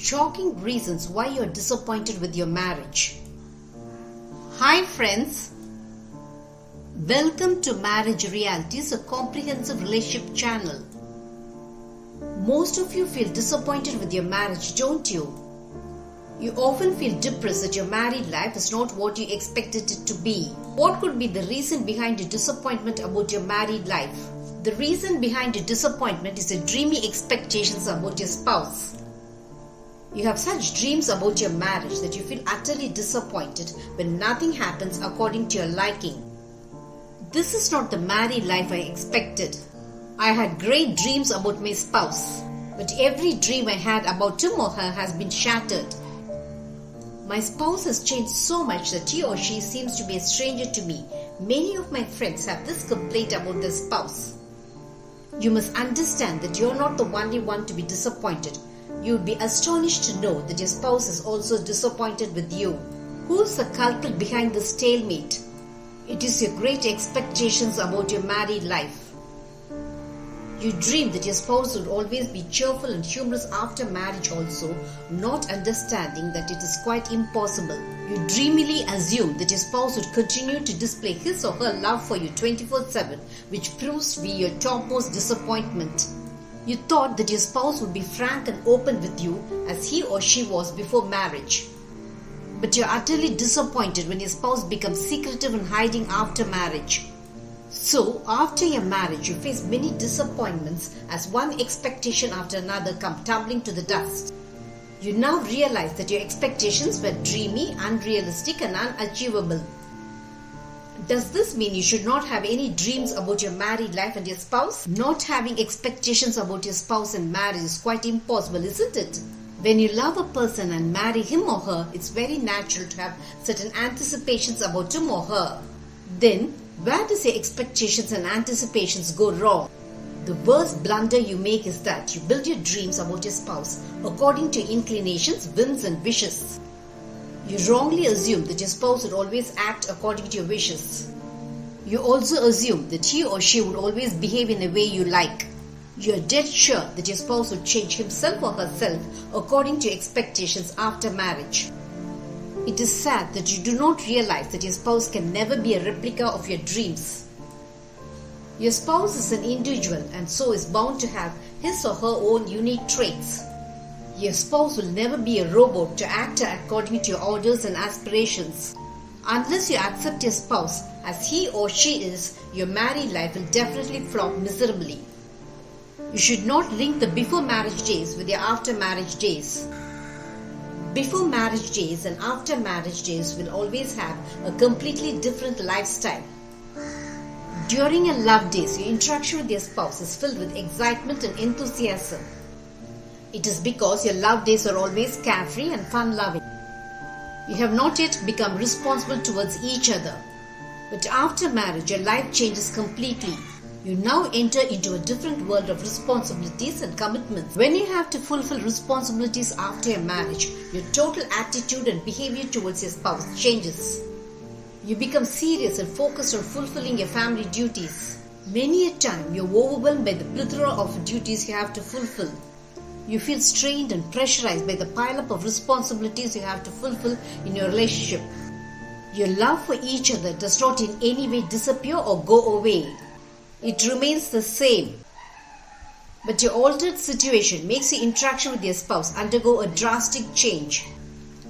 Shocking reasons why you're disappointed with your marriage. Hi friends, welcome to Marriage Realities, a comprehensive relationship channel. Most of you feel disappointed with your marriage, don't you? You often feel depressed that your married life is not what you expected it to be. What could be the reason behind your disappointment about your married life? The reason behind your disappointment is your dreamy expectations about your spouse. You have such dreams about your marriage that you feel utterly disappointed when nothing happens according to your liking. This is not the married life I expected. I had great dreams about my spouse, but every dream I had about him or her has been shattered. My spouse has changed so much that he or she seems to be a stranger to me. Many of my friends have this complaint about their spouse. You must understand that you're not the only one to be disappointed. You would be astonished to know that your spouse is also disappointed with you. Who's the culprit behind this stalemate? It is your great expectations about your married life. You dream that your spouse would always be cheerful and humorous after marriage also, not understanding that it is quite impossible. You dreamily assume that your spouse would continue to display his or her love for you 24/7, which proves to be your topmost disappointment. You thought that your spouse would be frank and open with you as he or she was before marriage. But you're utterly disappointed when your spouse becomes secretive and hiding after marriage. So, after your marriage, you face many disappointments as one expectation after another come tumbling to the dust. You now realize that your expectations were dreamy, unrealistic and unachievable. Does this mean you should not have any dreams about your married life and your spouse? Not having expectations about your spouse and marriage is quite impossible, isn't it? When you love a person and marry him or her, it's very natural to have certain anticipations about him or her. Then, where does your expectations and anticipations go wrong? The worst blunder you make is that you build your dreams about your spouse according to your inclinations, whims and wishes. You wrongly assume that your spouse would always act according to your wishes. You also assume that he or she would always behave in a way you like. You are dead sure that your spouse would change himself or herself according to your expectations after marriage. It is sad that you do not realize that your spouse can never be a replica of your dreams. Your spouse is an individual and so is bound to have his or her own unique traits. Your spouse will never be a robot to act according to your orders and aspirations. Unless you accept your spouse as he or she is, your married life will definitely flop miserably. You should not link the before marriage days with your after marriage days. Before marriage days and after marriage days will always have a completely different lifestyle. During your love days, your interaction with your spouse is filled with excitement and enthusiasm. It is because your love days are always carefree and fun-loving. You have not yet become responsible towards each other. But after marriage, your life changes completely. You now enter into a different world of responsibilities and commitments. When you have to fulfill responsibilities after your marriage, your total attitude and behavior towards your spouse changes. You become serious and focused on fulfilling your family duties. Many a time, you're overwhelmed by the plethora of duties you have to fulfill. You feel strained and pressurized by the pile-up of responsibilities you have to fulfill in your relationship. Your love for each other does not in any way disappear or go away. It remains the same. But your altered situation makes your interaction with your spouse undergo a drastic change.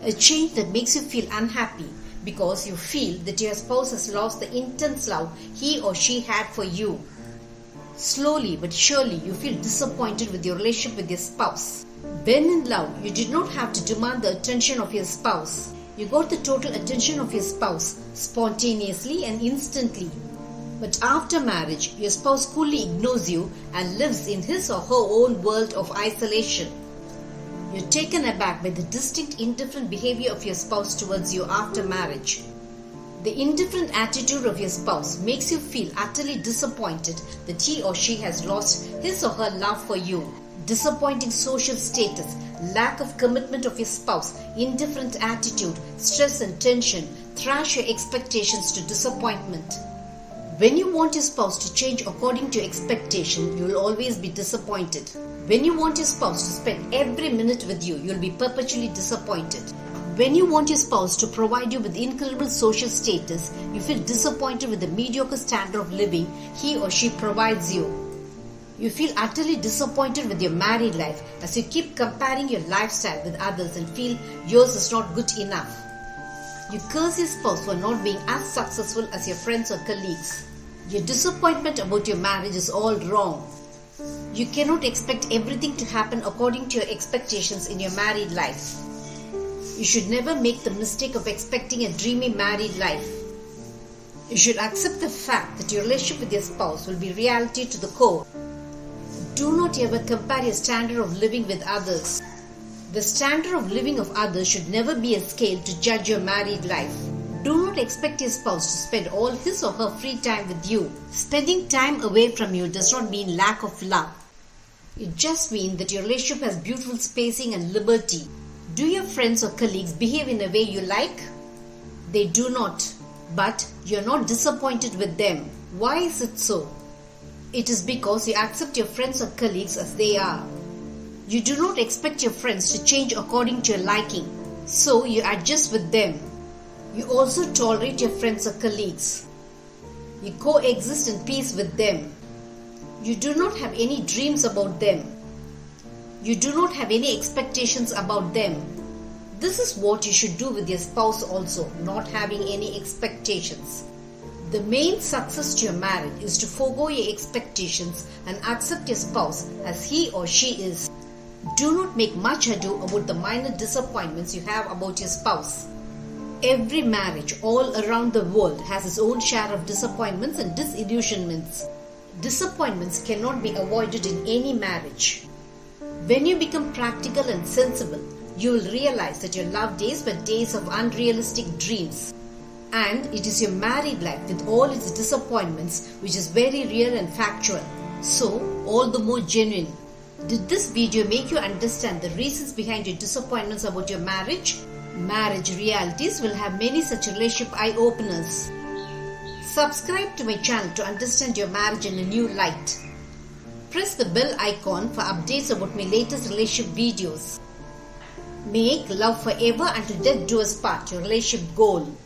A change that makes you feel unhappy because you feel that your spouse has lost the intense love he or she had for you. Slowly but surely, you feel disappointed with your relationship with your spouse. When in love, you did not have to demand the attention of your spouse. You got the total attention of your spouse spontaneously and instantly. But after marriage, your spouse coolly ignores you and lives in his or her own world of isolation. You're taken aback by the distinct indifferent behavior of your spouse towards you after marriage. The indifferent attitude of your spouse makes you feel utterly disappointed that he or she has lost his or her love for you. Disappointing social status, lack of commitment of your spouse, indifferent attitude, stress and tension thrash your expectations to disappointment. When you want your spouse to change according to expectation, you will always be disappointed. When you want your spouse to spend every minute with you, you'll be perpetually disappointed. When you want your spouse to provide you with incredible social status, you feel disappointed with the mediocre standard of living he or she provides you. You feel utterly disappointed with your married life as you keep comparing your lifestyle with others and feel yours is not good enough. You curse your spouse for not being as successful as your friends or colleagues. Your disappointment about your marriage is all wrong. You cannot expect everything to happen according to your expectations in your married life. You should never make the mistake of expecting a dreamy married life. You should accept the fact that your relationship with your spouse will be reality to the core. Do not ever compare your standard of living with others. The standard of living of others should never be a scale to judge your married life. Do not expect your spouse to spend all his or her free time with you. Spending time away from you does not mean lack of love. It just means that your relationship has beautiful spacing and liberty. Do your friends or colleagues behave in a way you like? They do not. But you are not disappointed with them. Why is it so? It is because you accept your friends or colleagues as they are. You do not expect your friends to change according to your liking. So you adjust with them. You also tolerate your friends or colleagues. You coexist in peace with them. You do not have any dreams about them. You do not have any expectations about them. This is what you should do with your spouse also, not having any expectations. The main success to your marriage is to forego your expectations and accept your spouse as he or she is. Do not make much ado about the minor disappointments you have about your spouse. Every marriage all around the world has its own share of disappointments and disillusionments. Disappointments cannot be avoided in any marriage. When you become practical and sensible, you will realize that your love days were days of unrealistic dreams. And it is your married life with all its disappointments which is very real and factual. So, all the more genuine. Did this video make you understand the reasons behind your disappointments about your marriage? Marriage realities will have many such relationship eye-openers. Subscribe to my channel to understand your marriage in a new light. Press the bell icon for updates about my latest relationship videos. Make love forever until death do us part, your relationship goal.